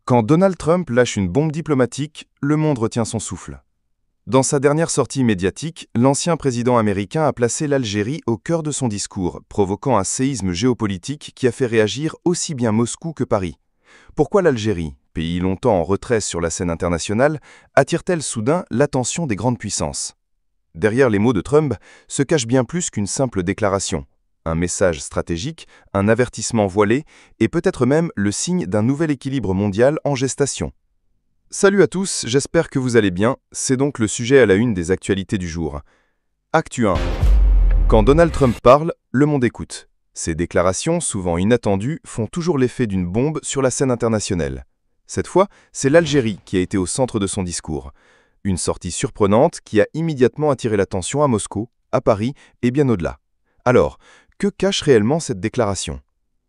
Quand Donald Trump lâche une bombe diplomatique, le monde retient son souffle. Dans sa dernière sortie médiatique, l'ancien président américain a placé l'Algérie au cœur de son discours, provoquant un séisme géopolitique qui a fait réagir aussi bien Moscou que Paris. Pourquoi l'Algérie, pays longtemps en retrait sur la scène internationale, attire-t-elle soudain l'attention des grandes puissances? Derrière les mots de Trump se cache bien plus qu'une simple déclaration. Un message stratégique, un avertissement voilé et peut-être même le signe d'un nouvel équilibre mondial en gestation. Salut à tous, j'espère que vous allez bien, c'est donc le sujet à la une des actualités du jour. Actu 1. Quand Donald Trump parle, le monde écoute. Ses déclarations, souvent inattendues, font toujours l'effet d'une bombe sur la scène internationale. Cette fois, c'est l'Algérie qui a été au centre de son discours. Une sortie surprenante qui a immédiatement attiré l'attention à Moscou, à Paris et bien au-delà. Alors, que cache réellement cette déclaration?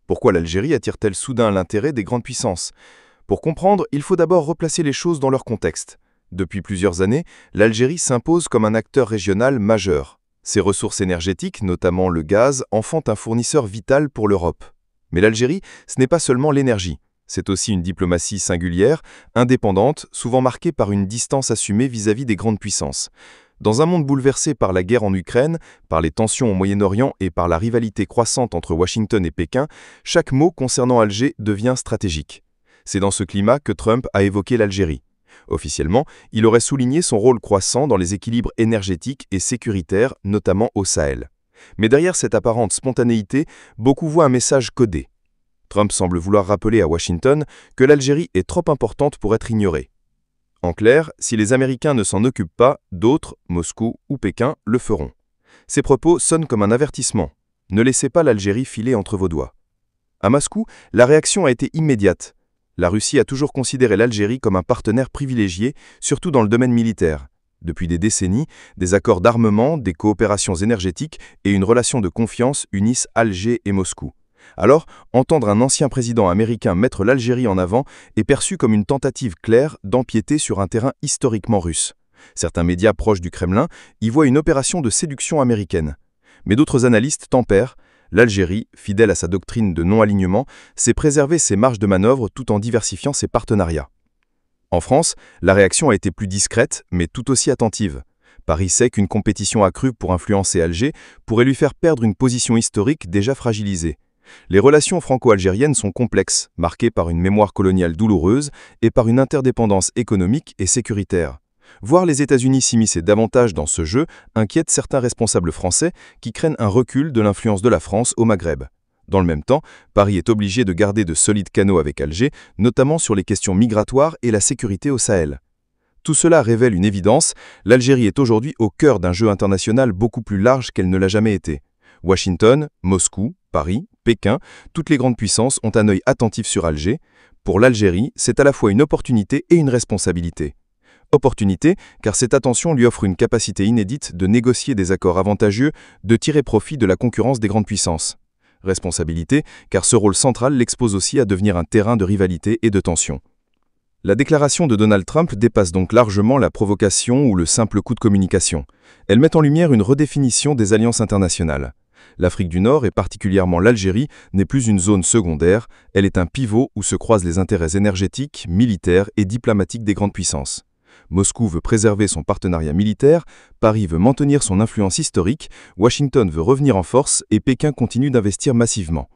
Pourquoi l'Algérie attire-t-elle soudain l'intérêt des grandes puissances? Pour comprendre, il faut d'abord replacer les choses dans leur contexte. Depuis plusieurs années, l'Algérie s'impose comme un acteur régional majeur. Ses ressources énergétiques, notamment le gaz, en font un fournisseur vital pour l'Europe. Mais l'Algérie, ce n'est pas seulement l'énergie. C'est aussi une diplomatie singulière, indépendante, souvent marquée par une distance assumée vis-à-vis des grandes puissances. Dans un monde bouleversé par la guerre en Ukraine, par les tensions au Moyen-Orient et par la rivalité croissante entre Washington et Pékin, chaque mot concernant Alger devient stratégique. C'est dans ce climat que Trump a évoqué l'Algérie. Officiellement, il aurait souligné son rôle croissant dans les équilibres énergétiques et sécuritaires, notamment au Sahel. Mais derrière cette apparente spontanéité, beaucoup voient un message codé. Trump semble vouloir rappeler à Washington que l'Algérie est trop importante pour être ignorée. En clair, si les Américains ne s'en occupent pas, d'autres, Moscou ou Pékin, le feront. Ces propos sonnent comme un avertissement. Ne laissez pas l'Algérie filer entre vos doigts. À Moscou, la réaction a été immédiate. La Russie a toujours considéré l'Algérie comme un partenaire privilégié, surtout dans le domaine militaire. Depuis des décennies, des accords d'armement, des coopérations énergétiques et une relation de confiance unissent Alger et Moscou. Alors, entendre un ancien président américain mettre l'Algérie en avant est perçu comme une tentative claire d'empiéter sur un terrain historiquement russe. Certains médias proches du Kremlin y voient une opération de séduction américaine. Mais d'autres analystes tempèrent. L'Algérie, fidèle à sa doctrine de non-alignement, s'est préservé ses marges de manœuvre tout en diversifiant ses partenariats. En France, la réaction a été plus discrète, mais tout aussi attentive. Paris sait qu'une compétition accrue pour influencer Alger pourrait lui faire perdre une position historique déjà fragilisée. Les relations franco-algériennes sont complexes, marquées par une mémoire coloniale douloureuse et par une interdépendance économique et sécuritaire. Voir les États-Unis s'immiscer davantage dans ce jeu inquiète certains responsables français qui craignent un recul de l'influence de la France au Maghreb. Dans le même temps, Paris est obligé de garder de solides canaux avec Alger, notamment sur les questions migratoires et la sécurité au Sahel. Tout cela révèle une évidence, l'Algérie est aujourd'hui au cœur d'un jeu international beaucoup plus large qu'elle ne l'a jamais été. Washington, Moscou, Paris, Pékin, toutes les grandes puissances ont un œil attentif sur Alger. Pour l'Algérie, c'est à la fois une opportunité et une responsabilité. Opportunité, car cette attention lui offre une capacité inédite de négocier des accords avantageux, de tirer profit de la concurrence des grandes puissances. Responsabilité, car ce rôle central l'expose aussi à devenir un terrain de rivalité et de tension. La déclaration de Donald Trump dépasse donc largement la provocation ou le simple coup de communication. Elle met en lumière une redéfinition des alliances internationales. L'Afrique du Nord, et particulièrement l'Algérie, n'est plus une zone secondaire, elle est un pivot où se croisent les intérêts énergétiques, militaires et diplomatiques des grandes puissances. Moscou veut préserver son partenariat militaire, Paris veut maintenir son influence historique, Washington veut revenir en force et Pékin continue d'investir massivement.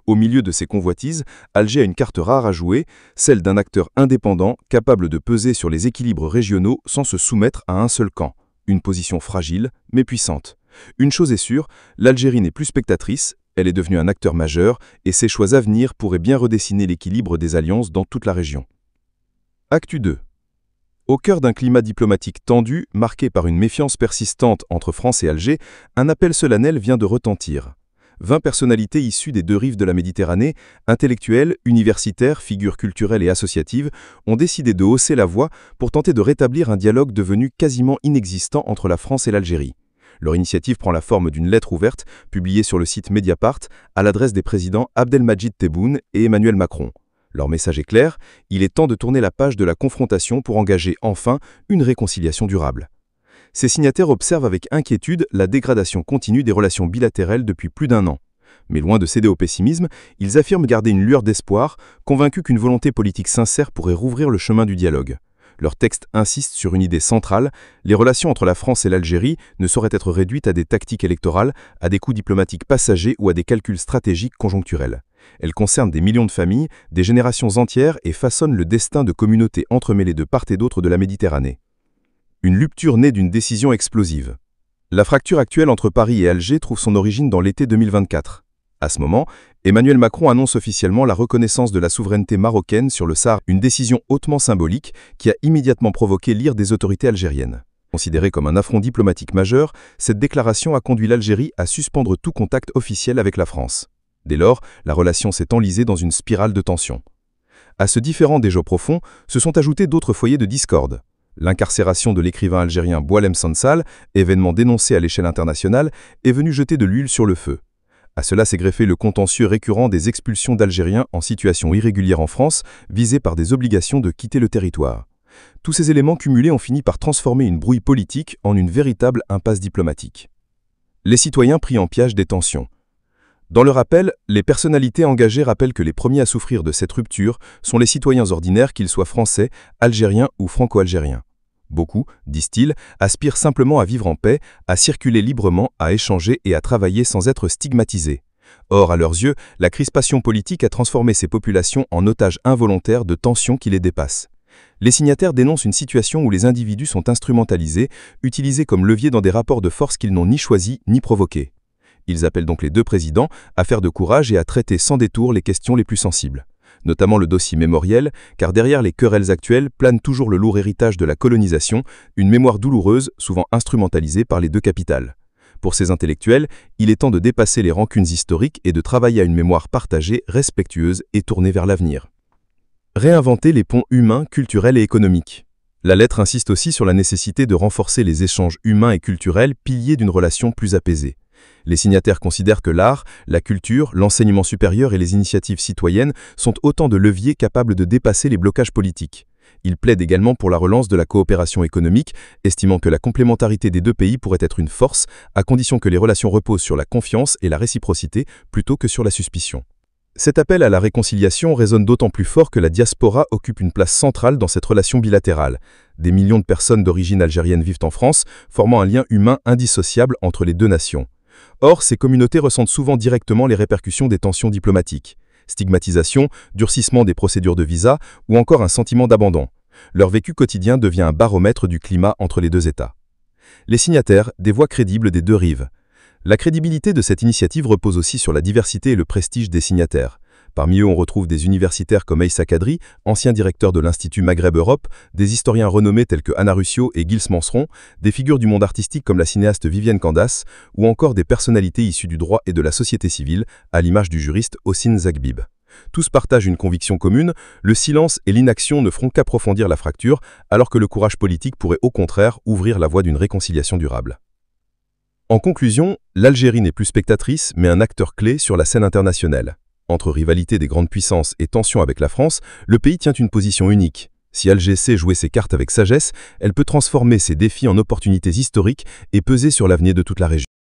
Au milieu de ces convoitises, Alger a une carte rare à jouer, celle d'un acteur indépendant capable de peser sur les équilibres régionaux sans se soumettre à un seul camp. Une position fragile, mais puissante. Une chose est sûre, l'Algérie n'est plus spectatrice, elle est devenue un acteur majeur et ses choix à venir pourraient bien redessiner l'équilibre des alliances dans toute la région. Actu 2. Au cœur d'un climat diplomatique tendu, marqué par une méfiance persistante entre France et Alger, un appel solennel vient de retentir. 20 personnalités issues des deux rives de la Méditerranée, intellectuelles, universitaires, figures culturelles et associatives, ont décidé de hausser la voix pour tenter de rétablir un dialogue devenu quasiment inexistant entre la France et l'Algérie. Leur initiative prend la forme d'une lettre ouverte, publiée sur le site Mediapart, à l'adresse des présidents Abdelmadjid Tebboune et Emmanuel Macron. Leur message est clair, il est temps de tourner la page de la confrontation pour engager enfin une réconciliation durable. Ces signataires observent avec inquiétude la dégradation continue des relations bilatérales depuis plus d'1 an. Mais loin de céder au pessimisme, ils affirment garder une lueur d'espoir, convaincus qu'une volonté politique sincère pourrait rouvrir le chemin du dialogue. Leur texte insiste sur une idée centrale, les relations entre la France et l'Algérie ne sauraient être réduites à des tactiques électorales, à des coups diplomatiques passagers ou à des calculs stratégiques conjoncturels. Elles concernent des millions de familles, des générations entières et façonnent le destin de communautés entremêlées de part et d'autre de la Méditerranée. Une rupture née d'une décision explosive. La fracture actuelle entre Paris et Alger trouve son origine dans l'été 2024. À ce moment, Emmanuel Macron annonce officiellement la reconnaissance de la souveraineté marocaine sur le Sahara, une décision hautement symbolique qui a immédiatement provoqué l'ire des autorités algériennes. Considérée comme un affront diplomatique majeur, cette déclaration a conduit l'Algérie à suspendre tout contact officiel avec la France. Dès lors, la relation s'est enlisée dans une spirale de tension. À ce différend déjà profond, se sont ajoutés d'autres foyers de discorde. L'incarcération de l'écrivain algérien Boualem Sansal, événement dénoncé à l'échelle internationale, est venue jeter de l'huile sur le feu. À cela s'est greffé le contentieux récurrent des expulsions d'Algériens en situation irrégulière en France, visés par des obligations de quitter le territoire. Tous ces éléments cumulés ont fini par transformer une brouille politique en une véritable impasse diplomatique. Les citoyens pris en piège des tensions. Dans le rappel, les personnalités engagées rappellent que les premiers à souffrir de cette rupture sont les citoyens ordinaires, qu'ils soient français, algériens ou franco-algériens. Beaucoup, disent-ils, aspirent simplement à vivre en paix, à circuler librement, à échanger et à travailler sans être stigmatisés. Or, à leurs yeux, la crispation politique a transformé ces populations en otages involontaires de tensions qui les dépassent. Les signataires dénoncent une situation où les individus sont instrumentalisés, utilisés comme levier dans des rapports de force qu'ils n'ont ni choisis ni provoqués. Ils appellent donc les deux présidents à faire de courage et à traiter sans détour les questions les plus sensibles. Notamment le dossier mémoriel, car derrière les querelles actuelles plane toujours le lourd héritage de la colonisation, une mémoire douloureuse, souvent instrumentalisée par les deux capitales. Pour ces intellectuels, il est temps de dépasser les rancunes historiques et de travailler à une mémoire partagée, respectueuse et tournée vers l'avenir. Réinventer les ponts humains, culturels et économiques. La lettre insiste aussi sur la nécessité de renforcer les échanges humains et culturels, piliers d'une relation plus apaisée. Les signataires considèrent que l'art, la culture, l'enseignement supérieur et les initiatives citoyennes sont autant de leviers capables de dépasser les blocages politiques. Ils plaident également pour la relance de la coopération économique, estimant que la complémentarité des deux pays pourrait être une force, à condition que les relations reposent sur la confiance et la réciprocité plutôt que sur la suspicion. Cet appel à la réconciliation résonne d'autant plus fort que la diaspora occupe une place centrale dans cette relation bilatérale. Des millions de personnes d'origine algérienne vivent en France, formant un lien humain indissociable entre les deux nations. Or, ces communautés ressentent souvent directement les répercussions des tensions diplomatiques. Stigmatisation, durcissement des procédures de visa ou encore un sentiment d'abandon. Leur vécu quotidien devient un baromètre du climat entre les deux États. Les signataires, des voix crédibles des deux rives. La crédibilité de cette initiative repose aussi sur la diversité et le prestige des signataires. Parmi eux, on retrouve des universitaires comme Aïssa Kadri, ancien directeur de l'Institut Maghreb Europe, des historiens renommés tels que Anna Ruscio et Gilles Manseron, des figures du monde artistique comme la cinéaste Vivienne Candace, ou encore des personnalités issues du droit et de la société civile, à l'image du juriste Hossein Zaghbib. Tous partagent une conviction commune, le silence et l'inaction ne feront qu'approfondir la fracture, alors que le courage politique pourrait au contraire ouvrir la voie d'une réconciliation durable. En conclusion, l'Algérie n'est plus spectatrice, mais un acteur clé sur la scène internationale. Entre rivalité des grandes puissances et tension avec la France, le pays tient une position unique. Si Alger sait jouer ses cartes avec sagesse, elle peut transformer ses défis en opportunités historiques et peser sur l'avenir de toute la région.